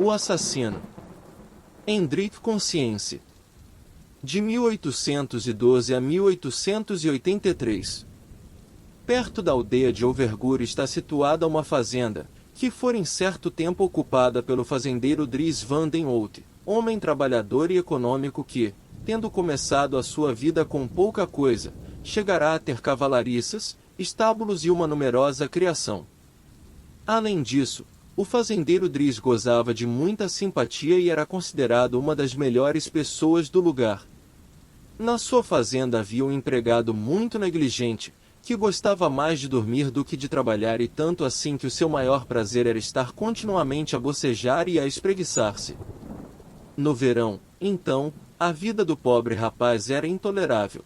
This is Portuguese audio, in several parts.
O assassino. Hendrik Conscience. De 1812 a 1883. Perto da aldeia de Overgur está situada uma fazenda, que fora em certo tempo ocupada pelo fazendeiro Dries van den Hout, homem trabalhador e econômico que, tendo começado a sua vida com pouca coisa, chegará a ter cavalariças, estábulos e uma numerosa criação. Além disso, o fazendeiro Dries gozava de muita simpatia e era considerado uma das melhores pessoas do lugar. Na sua fazenda havia um empregado muito negligente, que gostava mais de dormir do que de trabalhar e tanto assim que o seu maior prazer era estar continuamente a bocejar e a espreguiçar-se. No verão, então, a vida do pobre rapaz era intolerável.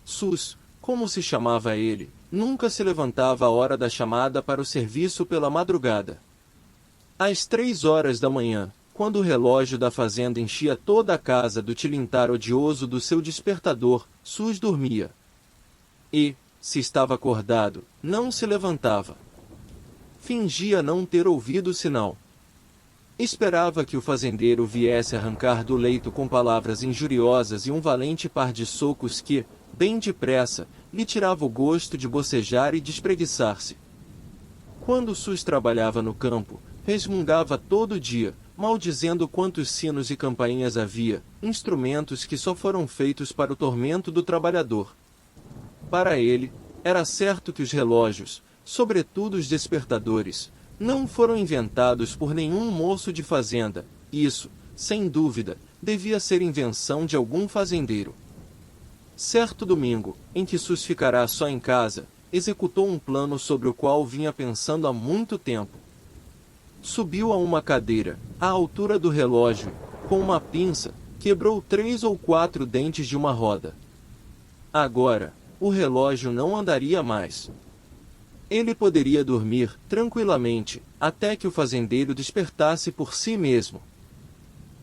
Sus, como se chamava ele, nunca se levantava à hora da chamada para o serviço pela madrugada. Às 3 horas da manhã, quando o relógio da fazenda enchia toda a casa do tilintar odioso do seu despertador, Sus dormia. E, se estava acordado, não se levantava. Fingia não ter ouvido o sinal. Esperava que o fazendeiro viesse arrancar do leito com palavras injuriosas e um valente par de socos que, bem depressa, lhe tirava o gosto de bocejar e de espreguiçar-se. Quando Sus trabalhava no campo, resmungava todo dia, maldizendo quantos sinos e campainhas havia, instrumentos que só foram feitos para o tormento do trabalhador. Para ele, era certo que os relógios, sobretudo os despertadores, não foram inventados por nenhum moço de fazenda. Isso, sem dúvida, devia ser invenção de algum fazendeiro. Certo domingo, em que Sus ficará só em casa, executou um plano sobre o qual vinha pensando há muito tempo. Subiu a uma cadeira, à altura do relógio, com uma pinça, quebrou 3 ou 4 dentes de uma roda. Agora, o relógio não andaria mais. Ele poderia dormir, tranquilamente, até que o fazendeiro despertasse por si mesmo.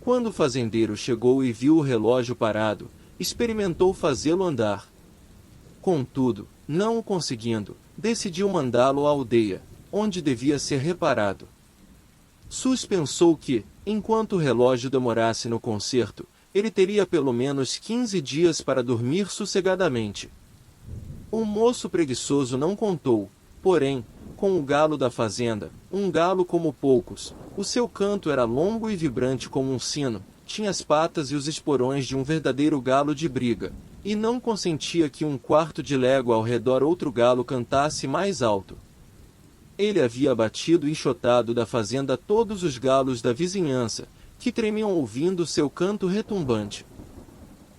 Quando o fazendeiro chegou e viu o relógio parado, experimentou fazê-lo andar. Contudo, não o conseguindo, decidiu mandá-lo à aldeia, onde devia ser reparado. Sus pensou que, enquanto o relógio demorasse no concerto, ele teria pelo menos 15 dias para dormir sossegadamente. O moço preguiçoso não contou, porém, com o galo da fazenda, um galo como poucos. O seu canto era longo e vibrante como um sino, tinha as patas e os esporões de um verdadeiro galo de briga, e não consentia que 1/4 de légua ao redor outro galo cantasse mais alto. Ele havia abatido e enxotado da fazenda todos os galos da vizinhança, que tremiam ouvindo seu canto retumbante.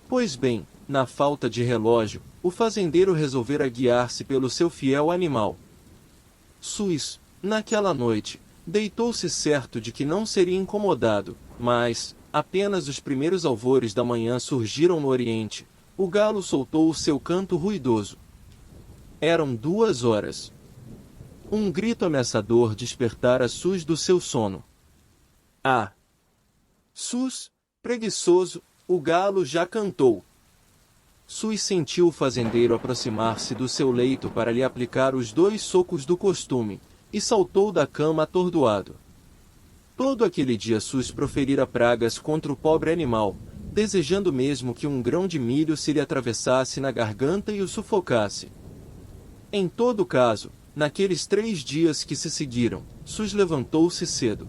Pois bem, na falta de relógio, o fazendeiro resolvera guiar-se pelo seu fiel animal. Sus, naquela noite, deitou-se certo de que não seria incomodado, mas, apenas os primeiros alvores da manhã surgiram no oriente, o galo soltou o seu canto ruidoso. Eram 2 horas. Um grito ameaçador despertara Sus do seu sono. Ah! Sus, preguiçoso, o galo já cantou. Sus sentiu o fazendeiro aproximar-se do seu leito para lhe aplicar os 2 socos do costume, e saltou da cama atordoado. Todo aquele dia Sus proferira pragas contra o pobre animal, desejando mesmo que um grão de milho se lhe atravessasse na garganta e o sufocasse. Em todo caso, naqueles 3 dias que se seguiram, Sus levantou-se cedo.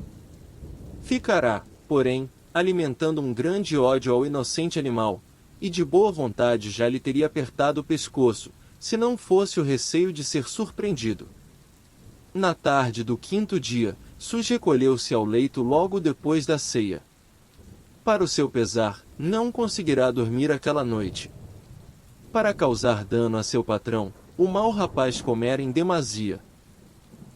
Ficará, porém, alimentando um grande ódio ao inocente animal, e de boa vontade já lhe teria apertado o pescoço, se não fosse o receio de ser surpreendido. Na tarde do 5º dia, Sus recolheu-se ao leito logo depois da ceia. Para o seu pesar, não conseguirá dormir aquela noite. Para causar dano a seu patrão, o mau rapaz comera em demasia.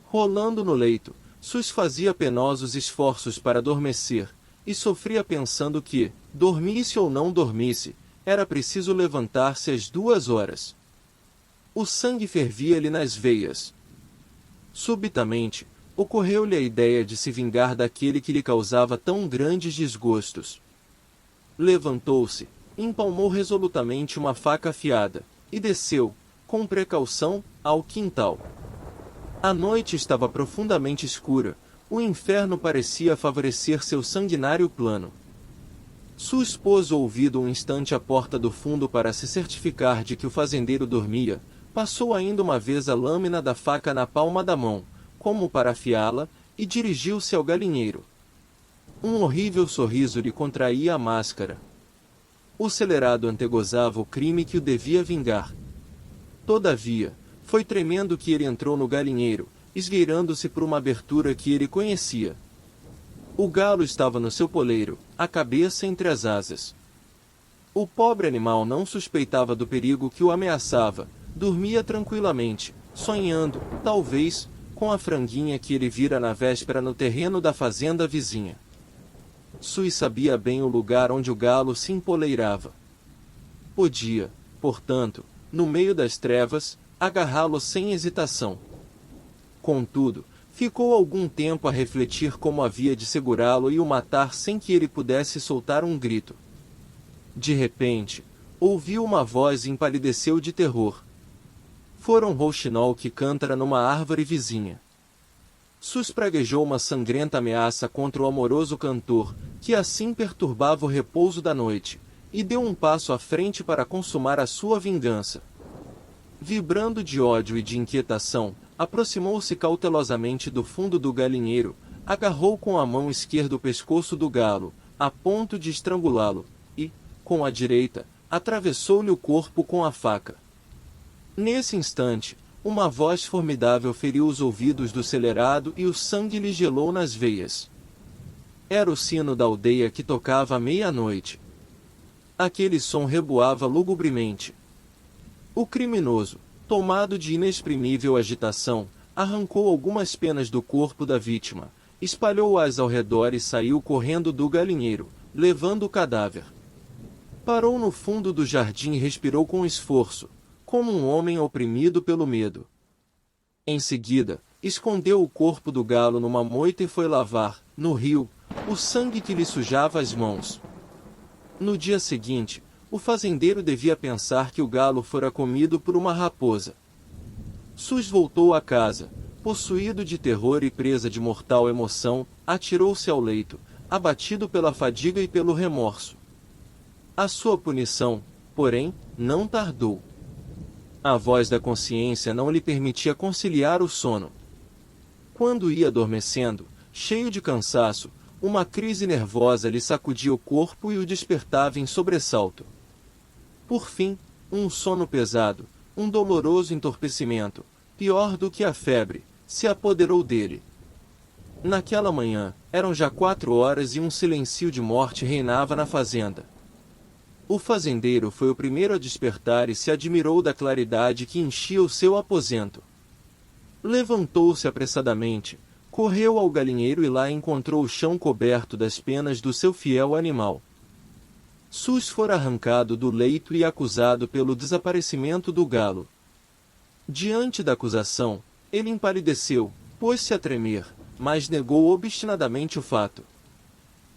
Rolando no leito, Sus fazia penosos esforços para adormecer, e sofria pensando que, dormisse ou não dormisse, era preciso levantar-se às 2 horas. O sangue fervia-lhe nas veias. Subitamente, ocorreu-lhe a ideia de se vingar daquele que lhe causava tão grandes desgostos. Levantou-se, empalmou resolutamente uma faca afiada, e desceu, com precaução, ao quintal. A noite estava profundamente escura, O inferno parecia favorecer seu sanguinário plano. Sua esposa, ouvido um instante à porta do fundo para se certificar de que o fazendeiro dormia, passou ainda uma vez a lâmina da faca na palma da mão, como para afiá-la, e dirigiu-se ao galinheiro. Um horrível sorriso lhe contraía a máscara. O celerado antegozava o crime que o devia vingar. Todavia, foi tremendo que ele entrou no galinheiro, esgueirando-se por uma abertura que ele conhecia. O galo estava no seu poleiro, a cabeça entre as asas. O pobre animal não suspeitava do perigo que o ameaçava, dormia tranquilamente, sonhando, talvez, com a franguinha que ele vira na véspera no terreno da fazenda vizinha. Sui sabia bem o lugar onde o galo se empoleirava. Podia, portanto, no meio das trevas, agarrá-lo sem hesitação. Contudo, ficou algum tempo a refletir como havia de segurá-lo e o matar sem que ele pudesse soltar um grito. De repente, ouviu uma voz e empalideceu de terror. Fora um rouxinol que cantara numa árvore vizinha. Sus praguejou uma sangrenta ameaça contra o amoroso cantor, que assim perturbava o repouso da noite, e deu um passo à frente para consumar a sua vingança. Vibrando de ódio e de inquietação, aproximou-se cautelosamente do fundo do galinheiro, agarrou com a mão esquerda o pescoço do galo, a ponto de estrangulá-lo, e, com a direita, atravessou-lhe o corpo com a faca. Nesse instante, uma voz formidável feriu os ouvidos do celerado e o sangue lhe gelou nas veias. Era o sino da aldeia que tocava à meia-noite. Aquele som reboava lugubremente. O criminoso, tomado de inexprimível agitação, arrancou algumas penas do corpo da vítima, espalhou-as ao redor e saiu correndo do galinheiro, levando o cadáver. Parou no fundo do jardim e respirou com esforço, como um homem oprimido pelo medo. Em seguida, escondeu o corpo do galo numa moita e foi lavar, no rio, o sangue que lhe sujava as mãos. No dia seguinte, o fazendeiro devia pensar que o galo fora comido por uma raposa. Sus voltou à casa, possuído de terror e presa de mortal emoção, atirou-se ao leito, abatido pela fadiga e pelo remorso. A sua punição, porém, não tardou. A voz da consciência não lhe permitia conciliar o sono. Quando ia adormecendo, cheio de cansaço, uma crise nervosa lhe sacudia o corpo e o despertava em sobressalto. Por fim, um sono pesado, um doloroso entorpecimento, pior do que a febre, se apoderou dele. Naquela manhã, eram já 4 horas e um silêncio de morte reinava na fazenda. O fazendeiro foi o primeiro a despertar e se admirou da claridade que enchia o seu aposento. Levantou-se apressadamente, correu ao galinheiro e lá encontrou o chão coberto das penas do seu fiel animal. Sus fora arrancado do leito e acusado pelo desaparecimento do galo. Diante da acusação, ele empalideceu, pôs-se a tremer, mas negou obstinadamente o fato.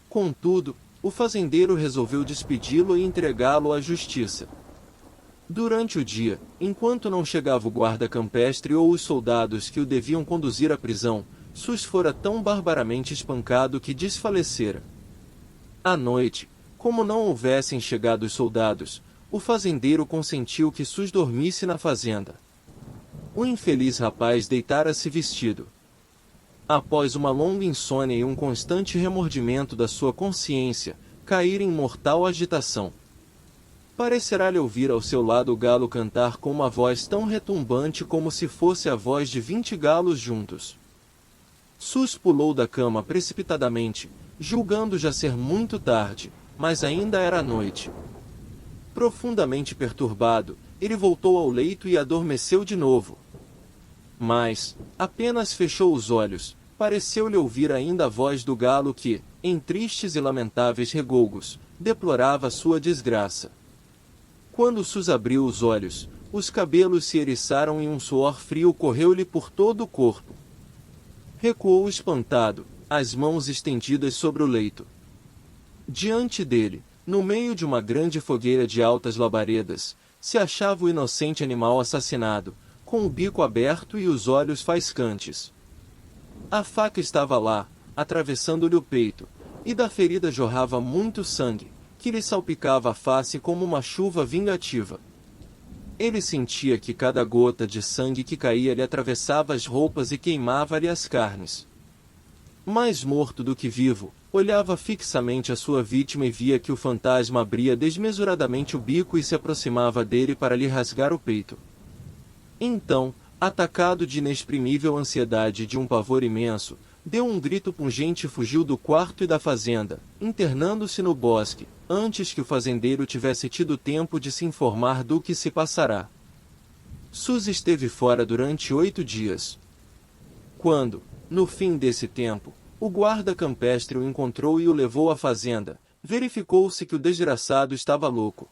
Contudo, o fazendeiro resolveu despedi-lo e entregá-lo à justiça. Durante o dia, enquanto não chegava o guarda campestre ou os soldados que o deviam conduzir à prisão, Sus fora tão barbaramente espancado que desfalecera. À noite, como não houvessem chegado os soldados, o fazendeiro consentiu que Sus dormisse na fazenda. O infeliz rapaz deitara-se vestido. Após uma longa insônia e um constante remordimento da sua consciência, caíra em mortal agitação. Parecerá-lhe ouvir ao seu lado o galo cantar com uma voz tão retumbante como se fosse a voz de 20 galos juntos. Sus pulou da cama precipitadamente, julgando já ser muito tarde, mas ainda era noite. Profundamente perturbado, ele voltou ao leito e adormeceu de novo. Mas, apenas fechou os olhos, pareceu-lhe ouvir ainda a voz do galo que, em tristes e lamentáveis regougos, deplorava sua desgraça. Quando Sus abriu os olhos, os cabelos se eriçaram e um suor frio correu-lhe por todo o corpo. Recuou espantado, as mãos estendidas sobre o leito. Diante dele, no meio de uma grande fogueira de altas labaredas, se achava o inocente animal assassinado, com o bico aberto e os olhos faiscantes. A faca estava lá, atravessando-lhe o peito, e da ferida jorrava muito sangue, que lhe salpicava a face como uma chuva vingativa. Ele sentia que cada gota de sangue que caía lhe atravessava as roupas e queimava-lhe as carnes. Mais morto do que vivo, olhava fixamente a sua vítima e via que o fantasma abria desmesuradamente o bico e se aproximava dele para lhe rasgar o peito. Então, atacado de inexprimível ansiedade e de um pavor imenso, deu um grito pungente e fugiu do quarto e da fazenda, internando-se no bosque, antes que o fazendeiro tivesse tido tempo de se informar do que se passará. Suzy esteve fora durante 8 dias. Quando, no fim desse tempo, o guarda campestre o encontrou e o levou à fazenda, verificou-se que o desgraçado estava louco,